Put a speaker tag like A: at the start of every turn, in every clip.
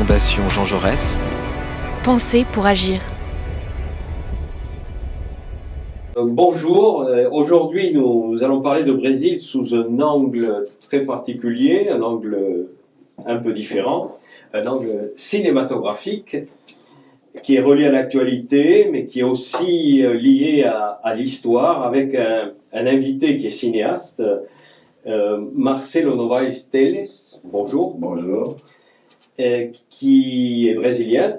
A: Fondation Jean Jaurès.
B: Penser pour agir.
C: Bonjour, aujourd'hui nous allons parler de Brésil sous un angle très particulier, un angle un peu différent, un angle cinématographique qui est relié à l'actualité mais qui est aussi lié à l'histoire avec un invité qui est cinéaste, Marcelo Novaes Teles, bonjour.
D: Bonjour.
C: Qui est brésilien,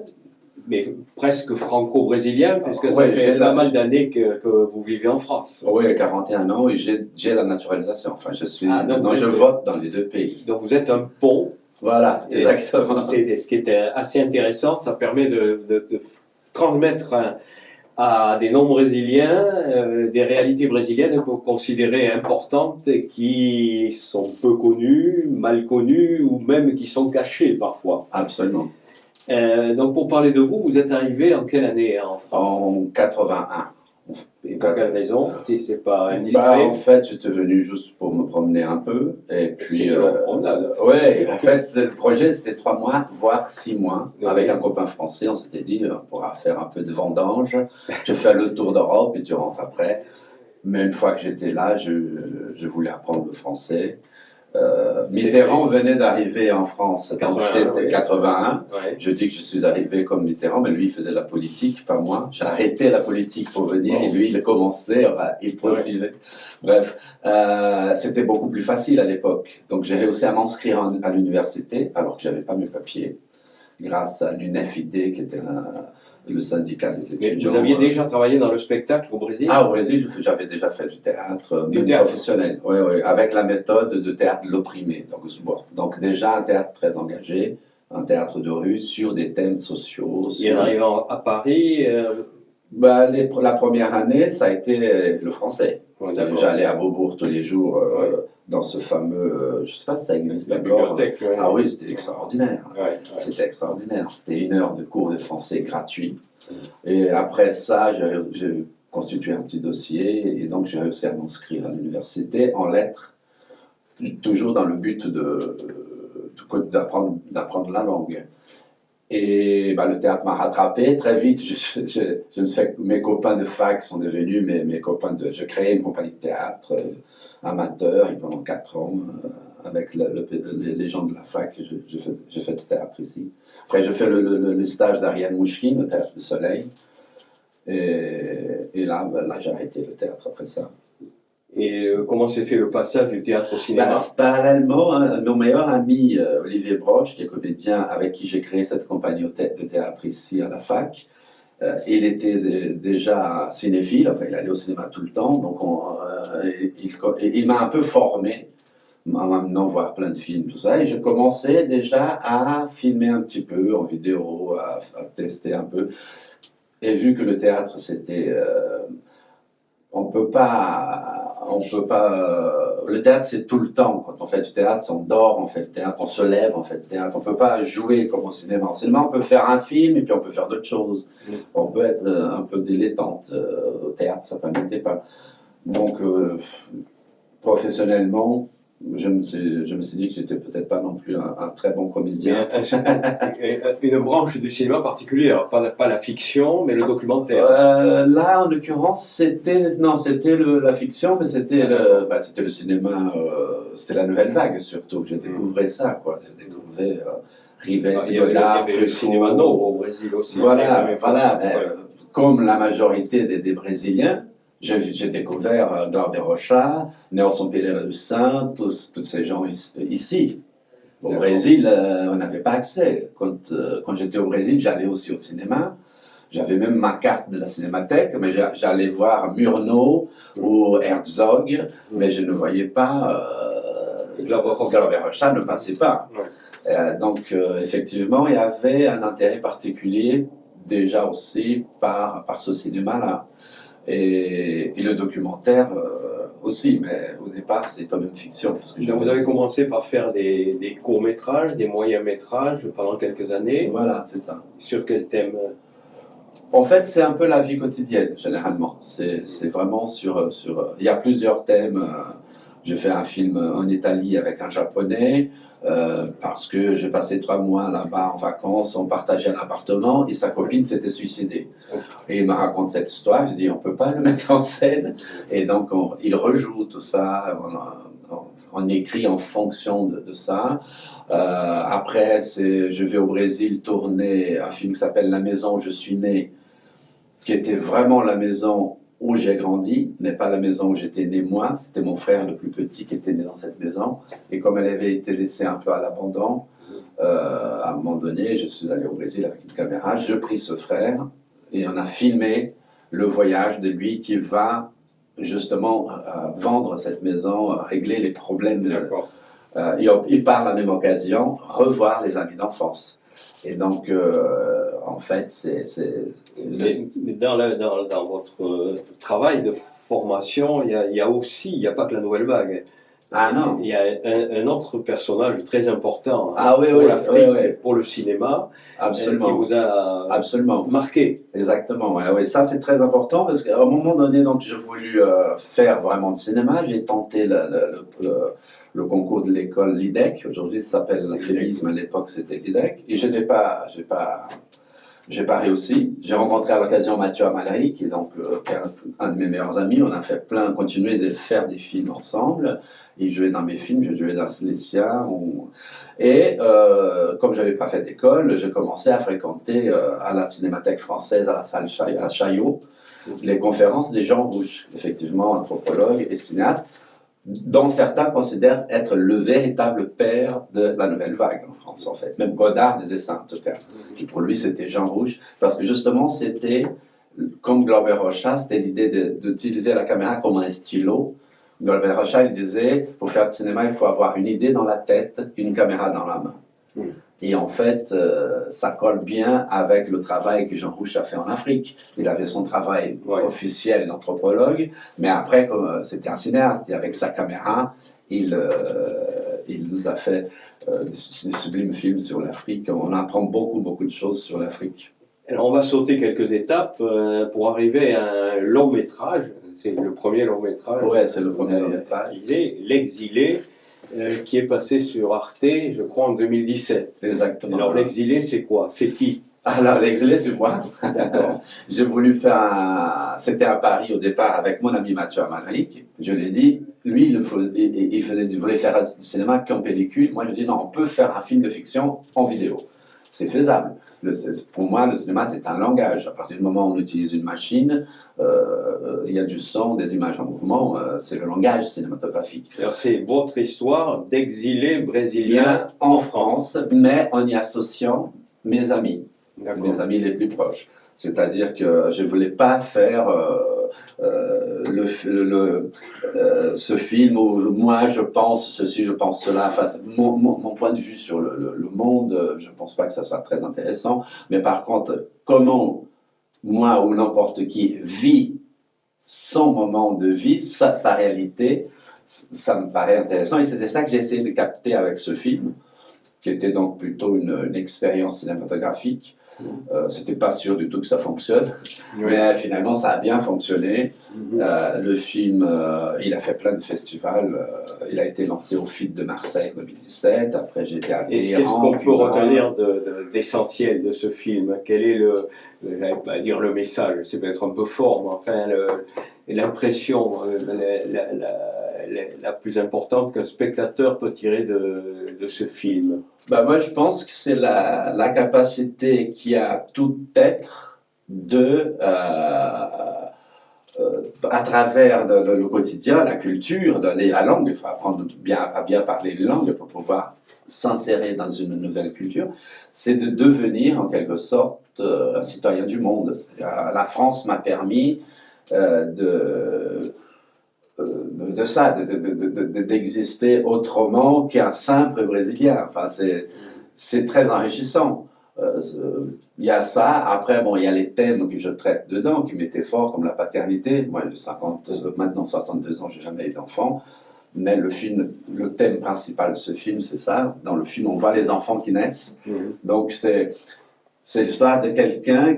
C: mais presque franco-brésilien, puisque ça fait pas mal d'années que vous vivez en France.
D: Oui, 41 ans et j'ai la naturalisation. Enfin, je vote dans les deux pays.
C: Donc vous êtes un pont.
D: Voilà, exactement.
C: C'est ce qui est assez intéressant, ça permet de transmettre à des non-brésiliens des réalités brésiliennes qu'on considérait importantes et qui sont peu connues, mal connues ou même qui sont cachées parfois.
D: Absolument.
C: Donc pour parler de vous, vous êtes arrivé en quelle année en France?
D: En 81.
C: Et pour quelle raison, si c'est pas indiscret?
D: En fait, j'étais venu juste pour me promener un peu. Et puis, ouais, en fait, le projet, c'était 3 mois, voire 6 mois. Oui. Avec un copain français, on s'était dit, on pourra faire un peu de vendange. Tu fais le tour d'Europe et tu rentres après. Mais une fois que j'étais là, je voulais apprendre le français. Mitterrand venait d'arriver en France, donc c'était 81. Ouais. Je dis que je suis arrivé comme Mitterrand, mais lui il faisait la politique, pas moi. J'ai arrêté la politique pour venir et lui il a commencé, il poursuivait. Ouais. Bref, c'était beaucoup plus facile à l'époque. Donc j'ai réussi à m'inscrire à l'université alors que j'avais pas mes papiers, grâce à l'UNFID qui était le syndicat des étudiants.
C: Mais vous aviez déjà travaillé dans le spectacle au Brésil?
D: Ah, au Brésil, j'avais déjà fait du théâtre, professionnel, oui, avec la méthode de théâtre de l'opprimé. Donc déjà un théâtre très engagé, un théâtre de rue sur des thèmes sociaux.
C: Et en arrivant à Paris
D: la première année, ça a été le français. Ouais, j'allais à Beaubourg tous les jours dans ce fameux, je ne sais pas si ça existe encore. Ah oui, c'était extraordinaire. Ouais. C'était extraordinaire. C'était 1 heure de cours de français gratuit. Et après ça, j'ai constitué un petit dossier et donc j'ai réussi à m'inscrire à l'université en lettres, toujours dans le but d'apprendre la langue. Et le théâtre m'a rattrapé très vite. Je me suis fait, mes copains de fac sont devenus mes copains je créais une compagnie de théâtre amateur et pendant 4 ans avec les gens de la fac, j'ai fait du théâtre ici. Après, j'ai fait le stage d'Ariane Mouchkine au Théâtre du Soleil. Et là, j'ai arrêté le théâtre après ça.
C: Et comment s'est fait le passage du théâtre au cinéma?
D: Parallèlement, mon meilleur ami Olivier Broche, qui est comédien avec qui j'ai créé cette compagnie de théâtre ici à la fac, il était déjà cinéphile, enfin il allait au cinéma tout le temps, donc il m'a un peu formé en m'amenant voir plein de films, tout ça, et je commençais déjà à filmer un petit peu en vidéo, à tester un peu. Et vu que le théâtre, c'était... on peut pas... le théâtre, c'est tout le temps. Quand on fait du théâtre, on dort, on fait le théâtre, on se lève, on fait le théâtre. On peut pas jouer comme au cinéma. Au cinéma, on peut faire un film et puis on peut faire d'autres choses. On peut être un peu dilettante. Au théâtre, ça ne permettait pas. Donc, professionnellement... Je me suis dit que j'étais peut-être pas non plus un très bon comédien.
C: Une branche du cinéma particulière, pas la fiction, mais le documentaire.
D: Là, en l'occurrence, c'était la fiction, mais c'était le cinéma, c'était la nouvelle vague surtout. J'ai découvert ça, quoi. J'ai découvert Rivette, Godard,
C: Truffaut. Le cinéma novo au Brésil aussi.
D: Voilà. Comme la majorité des Brésiliens. J'ai découvert Glauber Rocha, Nelson Pereira dos Santos, tous ces gens ici. Au Brésil, on n'avait pas accès. Quand j'étais au Brésil, j'allais aussi au cinéma. J'avais même ma carte de la cinémathèque, mais j'allais voir Murnau ou Herzog, mais je ne voyais pas... Glauber Rocha ne passait pas. Ouais. Donc, effectivement, il y avait un intérêt particulier, déjà aussi, par ce cinéma-là. Et le documentaire aussi, mais au départ c'est quand même fiction. Parce que
C: vous avez commencé par faire des courts-métrages, des moyens-métrages pendant quelques années.
D: Voilà, c'est ça.
C: Sur quel thème?
D: En fait, c'est un peu la vie quotidienne, généralement. C'est vraiment il y a plusieurs thèmes. J'ai fait un film en Italie avec un Japonais, parce que j'ai passé 3 mois là-bas en vacances, on partageait un appartement et sa copine s'était suicidée. Et il me raconte cette histoire, je dis on ne peut pas le mettre en scène. Et donc il rejoue tout ça, on écrit en fonction de ça. Après, je vais au Brésil tourner un film qui s'appelle La maison où je suis né, qui était vraiment la maison où j'ai grandi, mais pas la maison où j'étais né moi. C'était mon frère le plus petit qui était né dans cette maison. Et comme elle avait été laissée un peu à l'abandon, à un moment donné, je suis allé au Brésil avec une caméra, je pris ce frère et on a filmé le voyage de lui qui va justement vendre cette maison, régler les problèmes. Il part à la même occasion revoir les amis d'enfance. Et donc, en fait,
C: Mais dans votre travail de formation, il y a aussi, il n'y a pas que la nouvelle vague.
D: Ah non.
C: Il y a un autre personnage très important
D: oui,
C: pour
D: oui,
C: l'Afrique,
D: oui, oui.
C: pour le cinéma,
D: Absolument.
C: qui vous a
D: Absolument.
C: marqué.
D: Exactement, ouais. Ça c'est très important parce qu'à un moment donné, donc, j'ai voulu faire vraiment de cinéma. J'ai tenté le concours de l'école l'IDEC. Aujourd'hui, ça s'appelle la FEMISM, à l'époque c'était l'IDEC. Et je n'ai pas réussi. J'ai rencontré à l'occasion Mathieu Amalric, qui est donc qui est un de mes meilleurs amis. On a fait continué de faire des films ensemble. Il jouait dans mes films, j'ai joué dans Silesia. Et comme je n'avais pas fait d'école, j'ai commencé à fréquenter à la Cinémathèque française, à la salle à Chaillot, les conférences des gens rouges, effectivement, anthropologues et cinéastes, dont certains considèrent être le véritable père de la nouvelle vague en France, en fait. Même Godard disait ça, en tout cas. Puis pour lui, c'était Jean Rouge, parce que justement, c'était, comme Glauber Rocha, c'était l'idée d'utiliser la caméra comme un stylo. Glauber Rocha, il disait, pour faire du cinéma, il faut avoir une idée dans la tête, une caméra dans la main. Et en fait, ça colle bien avec le travail que Jean Rouch a fait en Afrique. Il avait son travail officiel d'anthropologue, mais après, comme c'était un cinéaste, et avec sa caméra, il nous a fait des sublimes films sur l'Afrique. On apprend beaucoup de choses sur l'Afrique.
C: Alors on va sauter quelques étapes pour arriver à un long métrage. C'est le premier long métrage.
D: Ouais, c'est le premier long métrage.
C: L'exilé. Qui est passé sur Arte, je crois, en 2017.
D: Exactement.
C: Alors, l'exilé, c'est quoi? C'est qui?
D: Alors, l'exilé, c'est moi. D'accord. J'ai voulu faire C'était à Paris au départ avec mon ami Mathieu Amalric. Je lui ai dit, lui, il voulait faire du cinéma qu'en pellicule. Moi, je lui ai dit, non, on peut faire un film de fiction en vidéo. C'est faisable. Pour moi, le cinéma, c'est un langage. À partir du moment où on utilise une machine, il y a du son, des images en mouvement, c'est le langage cinématographique.
C: Alors, c'est votre histoire d'exilé brésilien
D: en France, mais en y associant mes amis les plus proches. C'est-à-dire que je ne voulais pas faire ce film où moi je pense ceci, je pense cela. Enfin, mon point de vue sur le monde, je ne pense pas que ça soit très intéressant. Mais par contre, comment moi ou n'importe qui vit son moment de vie, sa réalité, ça me paraît intéressant. Et c'était ça que j'ai essayé de capter avec ce film, qui était donc plutôt une expérience cinématographique. C'était pas sûr du tout que ça fonctionne, mais finalement ça a bien fonctionné. Le film, il a fait plein de festivals. Il a été lancé au FIT de Marseille en 2017. Après, j'ai été à Téhéran.
C: Et qu'est-ce qu'on peut retenir d'essentiel de ce film? Quel est j'allais pas dire le message, c'est peut-être un peu fort, mais enfin l'impression la plus importante qu'un spectateur peut tirer de ce film?
D: Moi, je pense que c'est la capacité qu'a tout être à travers le quotidien, la culture, la langue. Il faut apprendre à bien parler les langues pour pouvoir s'insérer dans une nouvelle culture. C'est de devenir en quelque sorte un citoyen du monde. La France m'a permis d'exister autrement qu'un simple Brésilien. Enfin, c'est très enrichissant. Il y a ça. Après, il y a les thèmes que je traite dedans, qui m'étaient forts, comme la paternité. Moi, j'ai maintenant 62 ans, je n'ai jamais eu d'enfant. Mais le thème principal de ce film, c'est ça. Dans le film, on voit les enfants qui naissent. Donc, c'est l'histoire de quelqu'un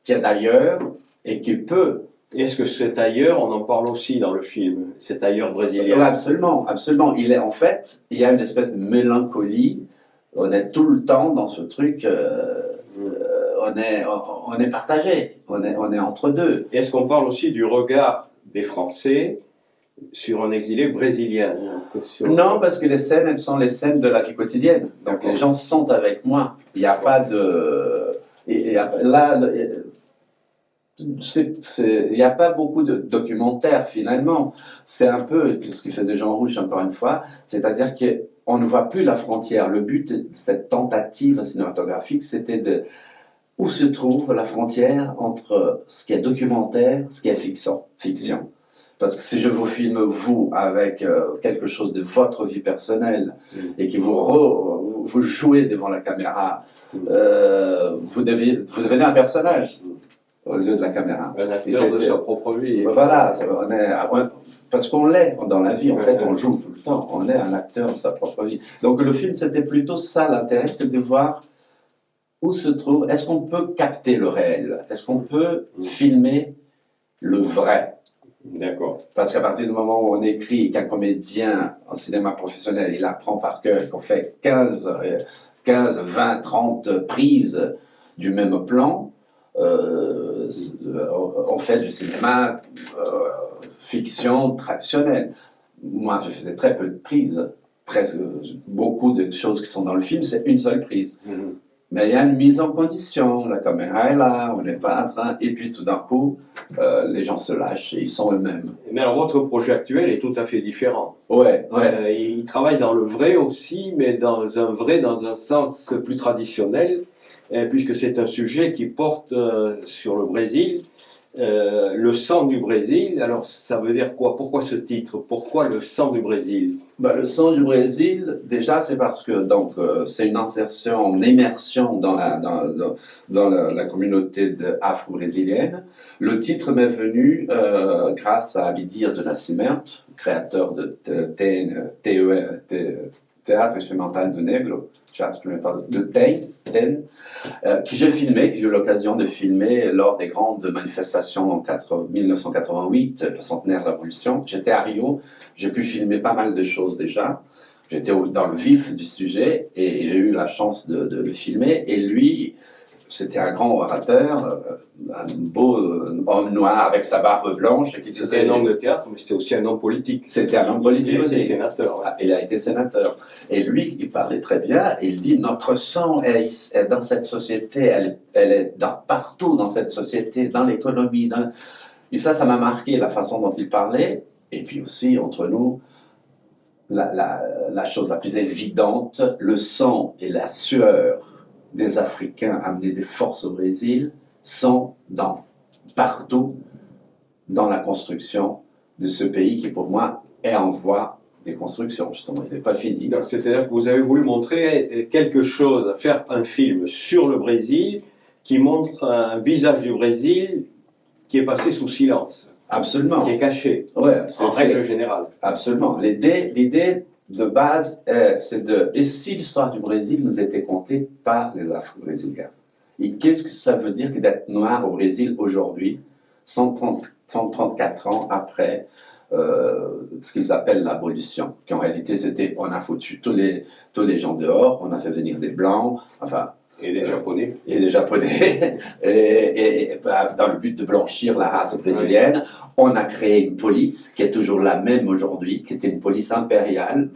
D: qui est d'ailleurs et qui peut
C: Est-ce que cet ailleurs, on en parle aussi dans le film, cet ailleurs brésilien?
D: Oui, absolument, absolument. En fait, il y a une espèce de mélancolie. On est tout le temps dans ce truc. On est partagé. On est entre deux.
C: Est-ce qu'on parle aussi du regard des Français sur un exilé brésilien?
D: Non, parce que les scènes, elles sont les scènes de la vie quotidienne. Donc les gens sont avec moi. Il n'y a pas de... Là, il n'y a pas beaucoup de documentaires finalement. C'est un peu ce que faisait Jean Rouch encore une fois, c'est-à-dire qu'on ne voit plus la frontière. Le but de cette tentative cinématographique, c'était de où se trouve la frontière entre ce qui est documentaire, ce qui est fiction. Parce que si je vous filme, vous, avec quelque chose de votre vie personnelle, et que vous jouez devant la caméra, vous devenez un personnage aux yeux de la caméra.
C: Un acteur de sa propre vie.
D: Voilà, parce qu'on l'est dans la vie, en fait, on joue tout le temps, on est un acteur de sa propre vie. Donc le film, c'était plutôt ça l'intérêt, c'était de voir où se trouve, est-ce qu'on peut capter le réel? Est-ce qu'on peut filmer le vrai?
C: D'accord.
D: Parce qu'à partir du moment où on écrit qu'un comédien en cinéma professionnel, il apprend par cœur, qu'on fait 15, 20, 30 prises du même plan, on fait du cinéma fiction traditionnel. Moi, je faisais très peu de prises. Presque beaucoup de choses qui sont dans le film, c'est une seule prise. Mais il y a une mise en condition, la caméra est là, on n'est pas en train, et puis tout d'un coup, les gens se lâchent et ils sont eux-mêmes.
C: Mais alors votre projet actuel est tout à fait différent.
D: Ouais.
C: Il travaille dans le vrai aussi, mais dans un sens plus traditionnel, puisque c'est un sujet qui porte sur le Brésil, le sang du Brésil. Alors ça veut dire quoi? Pourquoi ce titre? Pourquoi le sang du Brésil?
D: Le sang du Brésil, déjà, c'est parce que c'est une insertion, une immersion dans la communauté afro-brésilienne. Le titre m'est venu grâce à Abdias de Nascimento, créateur de Théâtre Expérimental de Negro, Théâtre Expérimental de TEN, que j'ai filmé, que j'ai eu l'occasion de filmer lors des grandes manifestations en 1988, le centenaire de la Révolution. J'étais à Rio, j'ai pu filmer pas mal de choses déjà. J'étais dans le vif du sujet et j'ai eu la chance de le filmer. Et lui, c'était un grand orateur, un beau homme noir avec sa barbe blanche.
C: C'était un homme de théâtre, mais c'était aussi un homme politique.
D: C'était un homme politique aussi.
C: Il a été sénateur. Ouais.
D: Il a été sénateur. Et lui, il parlait très bien. Il dit, notre sang est dans cette société, elle est partout dans cette société, dans l'économie. Et ça m'a marqué, la façon dont il parlait. Et puis aussi, entre nous, la chose la plus évidente, le sang et la sueur des Africains amenés des forces au Brésil sont partout dans la construction de ce pays qui, pour moi, est en voie de construction. Justement, il n'est pas fini.
C: Donc, c'est-à-dire que vous avez voulu montrer quelque chose, faire un film sur le Brésil qui montre un visage du Brésil qui est passé sous silence.
D: Absolument.
C: Qui est caché,
D: ouais,
C: en règle générale.
D: Absolument. L'idée de base, c'est et si l'histoire du Brésil nous était contée par les Afro-Brésiliens? Et qu'est-ce que ça veut dire que d'être noir au Brésil aujourd'hui, 134 ans après ce qu'ils appellent l'abolition? Qu'en réalité, c'était on a foutu tous les gens dehors, on a fait venir des Blancs, enfin...
C: Et des Japonais.
D: Et des Japonais, dans le but de blanchir la race brésilienne. Oui. On a créé une police qui est toujours la même aujourd'hui, qui était une police impériale,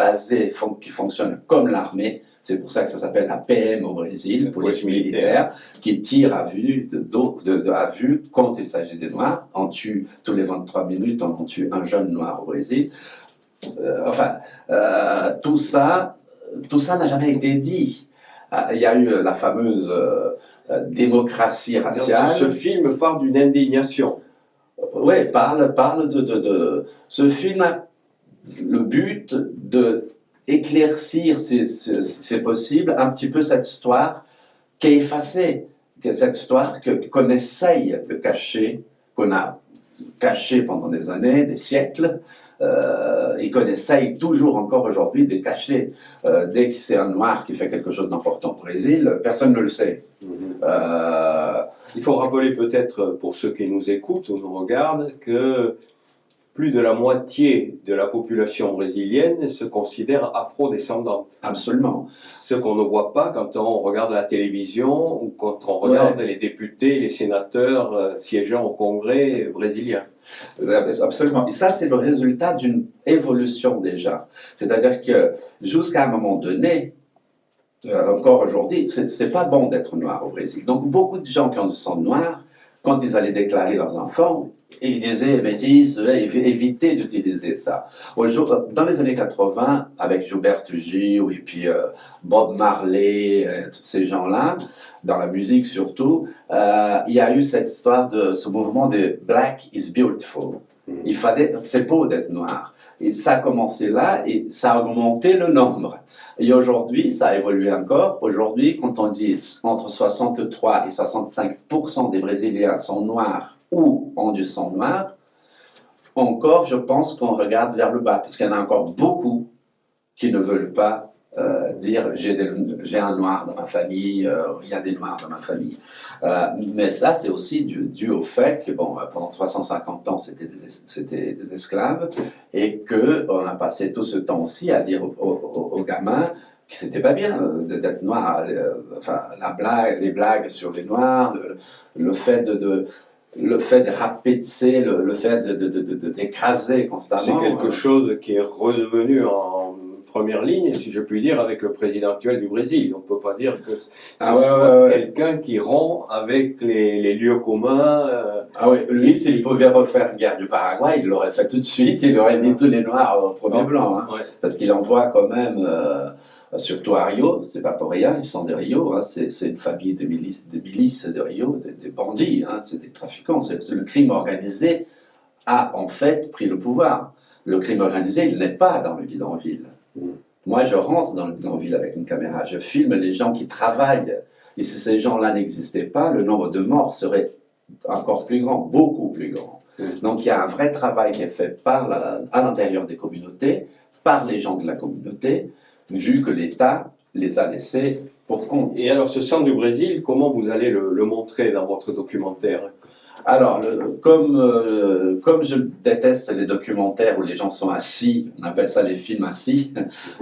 D: qui fonctionne comme l'armée. C'est pour ça que ça s'appelle la PM au Brésil, police militaire, qui tire à vue, à vue quand il s'agit des Noirs. On tue, tous les 23 minutes, on tue un jeune Noir au Brésil. Tout ça n'a jamais été dit. Il y a eu la fameuse démocratie raciale.
C: Ce film parle d'une indignation.
D: Oui, parle de... Ce film a le but d'éclaircir, si c'est possible, un petit peu cette histoire qui est effacée, cette histoire qu'on essaye de cacher, qu'on a caché pendant des années, des siècles. Et qu'on essaye toujours encore aujourd'hui de cacher. Dès que c'est un noir qui fait quelque chose d'important au Brésil, personne ne le sait.
C: Il faut rappeler peut-être pour ceux qui nous écoutent ou nous regardent que plus de la moitié de la population brésilienne se considère afro-descendante.
D: Absolument.
C: Ce qu'on ne voit pas quand on regarde la télévision ou quand on regarde les députés, les sénateurs siégeant au Congrès brésilien.
D: Absolument. Et ça, c'est le résultat d'une évolution déjà. C'est-à-dire que jusqu'à un moment donné, encore aujourd'hui, c'est pas bon d'être noir au Brésil. Donc beaucoup de gens qui ont du sang noir, quand ils allaient déclarer leurs enfants, ils disaient métis, évitez d'utiliser ça. Dans les années 80, avec Gilberto Gil et puis Bob Marley, tous ces gens-là, dans la musique surtout, il y a eu cette histoire de ce mouvement de Black is Beautiful. C'est beau d'être noir. Et ça a commencé là et ça a augmenté le nombre. Et aujourd'hui, ça a évolué encore. Aujourd'hui, quand on dit entre 63 et 65% des Brésiliens sont noirs ou ont du sang noir, encore, je pense qu'on regarde vers le bas, parce qu'il y en a encore beaucoup qui ne veulent pas dire j'ai un noir dans ma famille, il y a des noirs dans ma famille. Mais ça, c'est aussi dû au fait que pendant 350 ans, c'était des esclaves et qu'on a passé tout ce temps aussi à dire aux gamins que c'était pas bien d'être noir. Enfin, les blagues sur les noirs, le fait de rapetisser, le fait d'écraser constamment.
C: C'est quelque chose qui est revenu en première ligne, si je puis dire, avec le président actuel du Brésil. On ne peut pas dire que c'est quelqu'un qui rompt avec les lieux communs.
D: Lui, s'il pouvait refaire une guerre du Paraguay, il l'aurait fait tout de suite, il aurait mis tous les Noirs au premier plan. Hein, parce qu'il envoie quand même, surtout à Rio, c'est pas pour rien, ils sont de Rio, hein, c'est une famille de milices de Rio, des bandits, hein, c'est des trafiquants, c'est le crime organisé a en fait pris le pouvoir. Le crime organisé, il n'est pas dans le bidonville. Moi, je rentre dans le bidonville avec une caméra, je filme les gens qui travaillent. Et si ces gens-là n'existaient pas, le nombre de morts serait encore plus grand, beaucoup plus grand. Donc il y a un vrai travail qui est fait à l'intérieur des communautés, par les gens de la communauté, vu que l'État les a laissés pour compte.
C: Et alors ce sang du Brésil, comment vous allez le montrer dans votre documentaire ?
D: Alors, comme je déteste les documentaires où les gens sont assis, on appelle ça les films assis,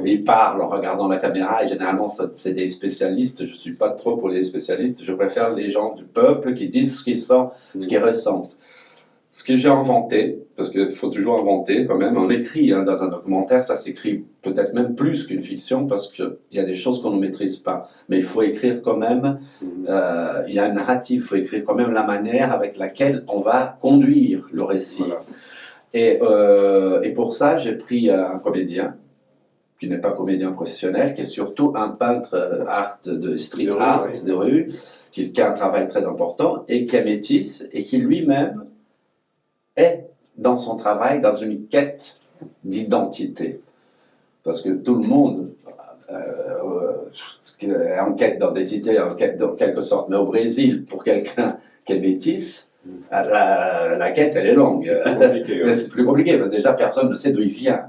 D: ils parlent en regardant la caméra, et généralement c'est des spécialistes, je ne suis pas trop pour les spécialistes, je préfère les gens du peuple qui disent ce qu'ils sentent, ce qu'ils ressentent. Ce que j'ai inventé, parce qu'il faut toujours inventer quand même, on écrit hein, dans un documentaire, ça s'écrit peut-être même plus qu'une fiction, parce qu'il y a des choses qu'on ne maîtrise pas. Mais il faut écrire quand même, il y a un narratif, il faut écrire quand même la manière avec laquelle on va conduire le récit. Voilà. Et pour ça, j'ai pris un comédien, qui n'est pas comédien professionnel, qui est surtout un peintre de street art, de rue, qui a un travail très important, et qui est métis, et qui lui-même est dans son travail dans une quête d'identité. Parce que tout le monde est en quête d'identité, en quête en quelque sorte. Mais au Brésil, pour quelqu'un qui est métis, la quête, elle est longue. C'est plus compliqué, parce que déjà, personne ne sait d'où il vient.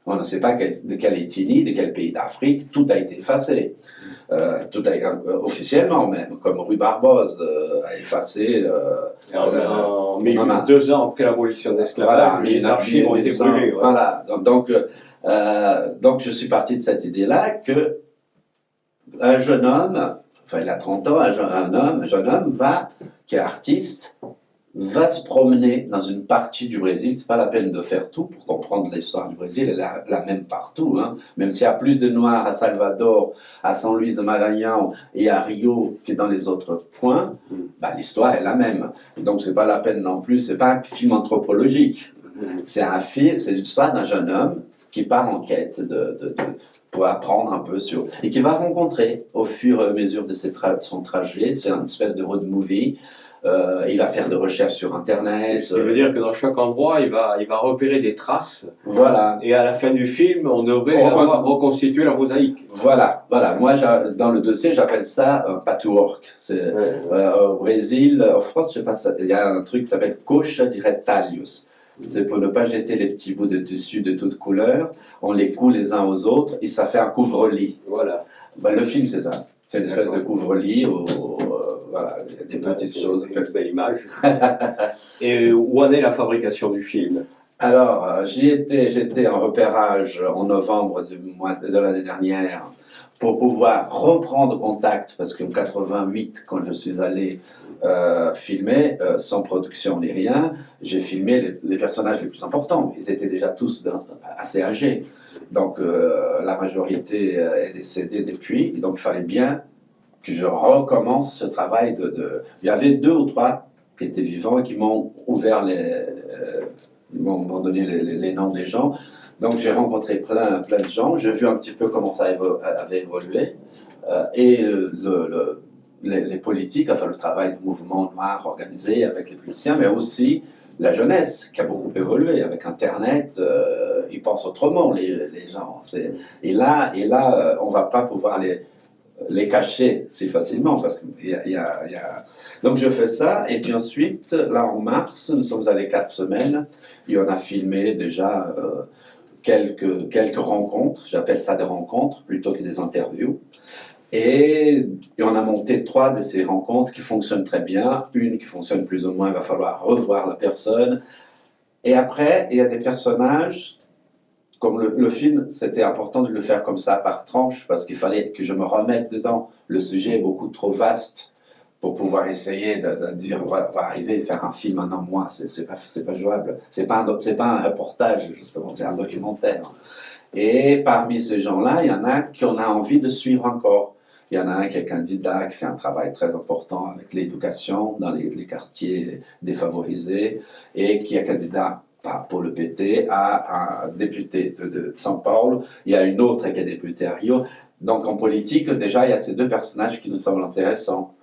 D: On ne sait pas de quelle ethnie, de quel pays d'Afrique, tout a été effacé. Officiellement même, comme Rui Barbosa a effacé...
C: en 2 ans après l'abolition de l'esclavage, les archives ont été brûlées.
D: Voilà, donc je suis parti de cette idée-là que un jeune homme, enfin il a 30 ans, un jeune homme qui est artiste, va se promener dans une partie du Brésil. C'est pas la peine de faire tout pour comprendre l'histoire du Brésil, elle est la même partout. Hein. Même s'il y a plus de Noirs à Salvador, à San Luis de Maranhão et à Rio que dans les autres points, l'histoire est la même. Et donc c'est pas la peine non plus, c'est pas un film anthropologique. C'est l'histoire d'un jeune homme qui part en quête pour apprendre un peu sur... Et qui va rencontrer au fur et à mesure de son trajet, c'est une espèce de road movie, il va faire des recherches sur Internet.
C: Ce qui veut dire que dans chaque endroit, il va repérer des traces.
D: Voilà.
C: Et à la fin du film, on devrait avoir reconstitué la mosaïque.
D: Voilà. Moi, dans le dossier, j'appelle ça un patchwork. Au Brésil, en France, je sais pas, il y a un truc qui s'appelle coxa de retalhos. C'est pour ne pas jeter les petits bouts de tissu de toutes couleurs. On les coud les uns aux autres et ça fait un couvre-lit.
C: Voilà.
D: Le film, c'est ça. C'est une espèce de couvre-lit. Voilà, des petites choses.
C: C'est une belle image. Et où en est la fabrication du film?
D: Alors, j'étais en repérage en novembre de l'année dernière pour pouvoir reprendre contact, parce qu'en 88, quand je suis allé filmer, sans production ni rien, j'ai filmé les personnages les plus importants. Ils étaient déjà tous assez âgés. Donc, la majorité est décédée depuis. Donc, il fallait bien que je recommence ce travail Il y avait 2 ou 3 qui étaient vivants et qui m'ont ouvert m'ont donné les noms des gens. Donc j'ai rencontré plein de gens, j'ai vu un petit peu comment ça avait évolué. Les politiques, enfin le travail du mouvement noir organisé avec les politiciens, mais aussi la jeunesse qui a beaucoup évolué avec Internet. Ils pensent autrement, les gens. Et là, on ne va pas pouvoir les cacher si facilement parce qu'il y a... Donc je fais ça et puis ensuite là en mars nous sommes allés 4 semaines et on a filmé déjà quelques rencontres, j'appelle ça des rencontres plutôt que des interviews, et on a monté 3 de ces rencontres qui fonctionnent très bien, une qui fonctionne plus ou moins, il va falloir revoir la personne, et après il y a des personnages. Comme le film, c'était important de le faire comme ça, par tranche, parce qu'il fallait que je me remette dedans. Le sujet est beaucoup trop vaste pour pouvoir essayer de dire on va arriver à faire un film en un mois. C'est pas jouable. C'est pas un reportage, justement, c'est un documentaire. Et parmi ces gens-là, il y en a qu'on a envie de suivre encore. Il y en a un qui est candidat, qui fait un travail très important avec l'éducation dans les quartiers défavorisés, et qui est candidat pour le PT, à un député de São Paulo. Il y a une autre qui est députée à Rio. Donc en politique, déjà, il y a ces 2 personnages qui nous semblent intéressants.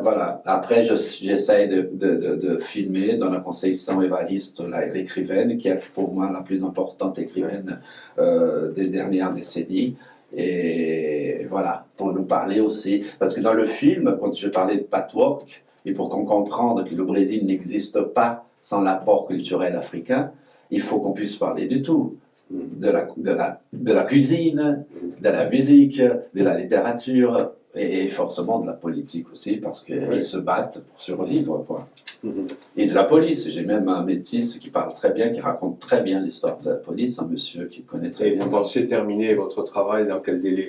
D: Voilà. Après, j'essaie de filmer dans la conseil São Evaristo, l'écrivaine, qui est pour moi la plus importante écrivaine des dernières décennies. Et voilà, pour nous parler aussi. Parce que dans le film, quand je parlais de patchwork, et pour qu'on comprenne que le Brésil n'existe pas sans l'apport culturel africain, il faut qu'on puisse parler du tout. De la cuisine, de la musique, de la littérature, et forcément de la politique aussi, parce qu'ils se battent pour survivre, quoi. Et de la police. J'ai même un métis qui parle très bien, qui raconte très bien l'histoire de la police, un monsieur qui connaît très bien.
C: Et vous pensez terminer votre travail dans quel délai?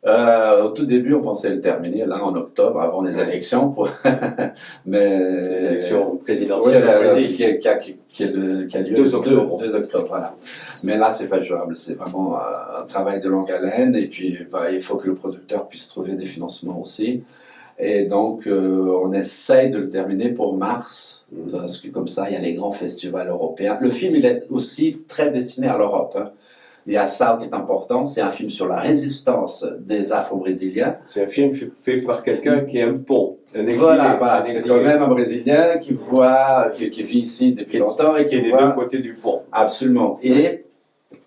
D: Au tout début, on pensait le terminer là en octobre, avant les élections, mais
C: les élections présidentielles au Brésil,
D: qui a lieu
C: 2 octobre.
D: 2 octobre, voilà. Mais là, c'est pas jouable, c'est vraiment un travail de longue haleine, et puis il faut que le producteur puisse trouver des financements aussi. Et donc, on essaye de le terminer pour mars, parce que comme ça, il y a les grands festivals européens. Le film, il est aussi très destiné à l'Europe, hein. Il y a ça qui est important, c'est un film sur la résistance des Afro-Brésiliens.
C: C'est un film fait par quelqu'un qui est un pont, un exilé.
D: Voilà, c'est quand même un Brésilien qui vit ici depuis longtemps et qui
C: est des 2 côtés du pont.
D: Absolument. Et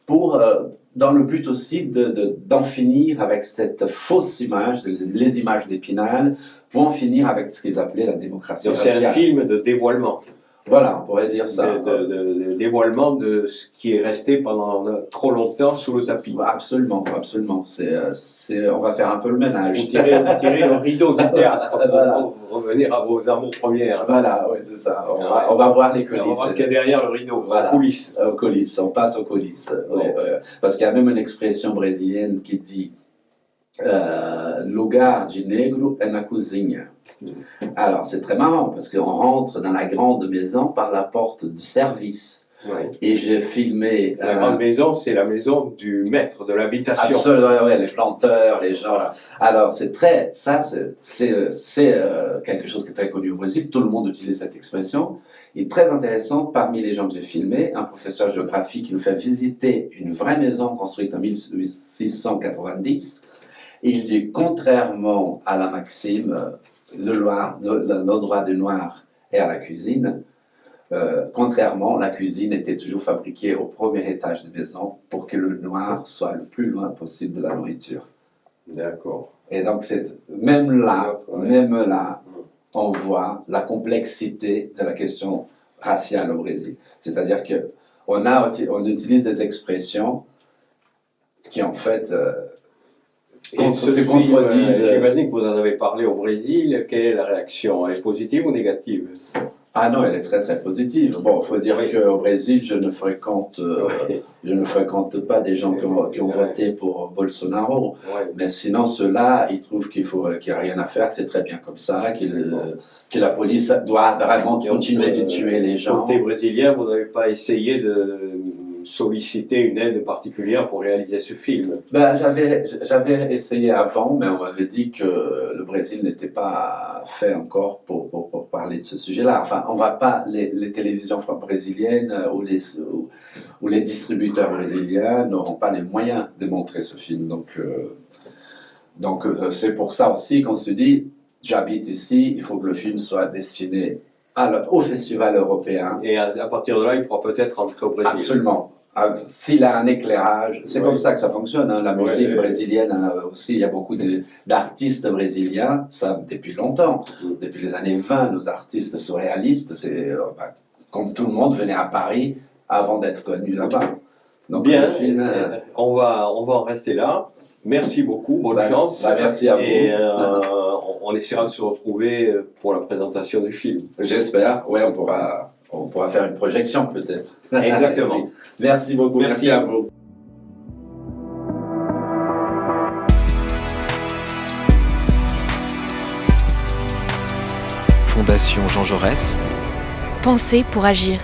D: dans le but aussi d'en finir avec cette fausse image, les images d'Épinal, pour en finir avec ce qu'ils appelaient la démocratie raciale.
C: C'est un film de dévoilement.
D: Voilà, on pourrait dire ça.
C: De dévoilement de ce qui est resté pendant trop longtemps sous le tapis.
D: Absolument, absolument. On va faire un peu le ménage.
C: Vous tirez le rideau du théâtre pour revenir à vos amours premières.
D: Voilà, oui, c'est ça. On va voir les coulisses. On va voir
C: ce qu'il y a derrière le rideau,
D: voilà.
C: Coulisses.
D: Aux coulisses, on passe aux coulisses. Ouais. Parce qu'il y a même une expression brésilienne qui dit lugar de negro é na cozinha. Alors, c'est très marrant parce qu'on rentre dans la grande maison par la porte du service.
C: Ouais.
D: Et j'ai filmé...
C: La grande maison, c'est la maison du maître de l'habitation.
D: Absolument, ouais, les planteurs, les gens. Là. Alors, c'est quelque chose qui est très connu au Brésil. Tout le monde utilise cette expression. Et très intéressant, parmi les gens que j'ai filmés, un professeur de géographie qui nous fait visiter une vraie maison construite en 1690. Et il dit, contrairement à la maxime l'endroit des Noirs est à la cuisine. Contrairement, la cuisine était toujours fabriquée au premier étage de maison pour que le noir soit le plus loin possible de la nourriture.
C: D'accord.
D: Et donc, même là, on voit la complexité de la question raciale au Brésil. C'est-à-dire qu'on utilise des expressions qui, en fait, se contredisent.
C: J'imagine que vous en avez parlé au Brésil. Quelle est la réaction? Elle est positive ou négative?
D: Ah non, elle est très très positive. Bon, il faut dire qu'au Brésil, je ne fréquente pas des gens qui ont voté pour Bolsonaro. Mais sinon, ceux-là, ils trouvent qu'il n'y a rien à faire, que c'est très bien comme ça, que la police doit vraiment continuer de tuer les gens.
C: Côté brésilien, vous n'avez pas essayé de solliciter une aide particulière pour réaliser ce film?
D: Ben, j'avais essayé avant, mais on m'avait dit que le Brésil n'était pas fait encore pour parler de ce sujet-là. Enfin, on va pas, les télévisions brésiliennes ou les distributeurs brésiliens n'auront pas les moyens de montrer ce film. Donc c'est pour ça aussi qu'on se dit, j'habite ici, il faut que le film soit destiné au festival européen.
C: Et à partir de là, il pourra peut-être rentrer au Brésil.
D: Absolument. S'il a un éclairage, c'est comme ça que ça fonctionne. Hein. La musique brésilienne aussi, il y a beaucoup d'artistes brésiliens, ça depuis longtemps. Depuis les années 20, nos artistes surréalistes, comme tout le monde, venaient à Paris avant d'être connus là-bas. Donc,
C: bien, on va en rester là. Merci beaucoup, bonne chance.
D: Merci à vous.
C: Et on essaiera de se retrouver pour la présentation du film.
D: J'espère, on pourra faire une projection peut-être.
C: Exactement.
D: Merci beaucoup, merci à vous.
A: Fondation Jean Jaurès.
B: Penser pour agir.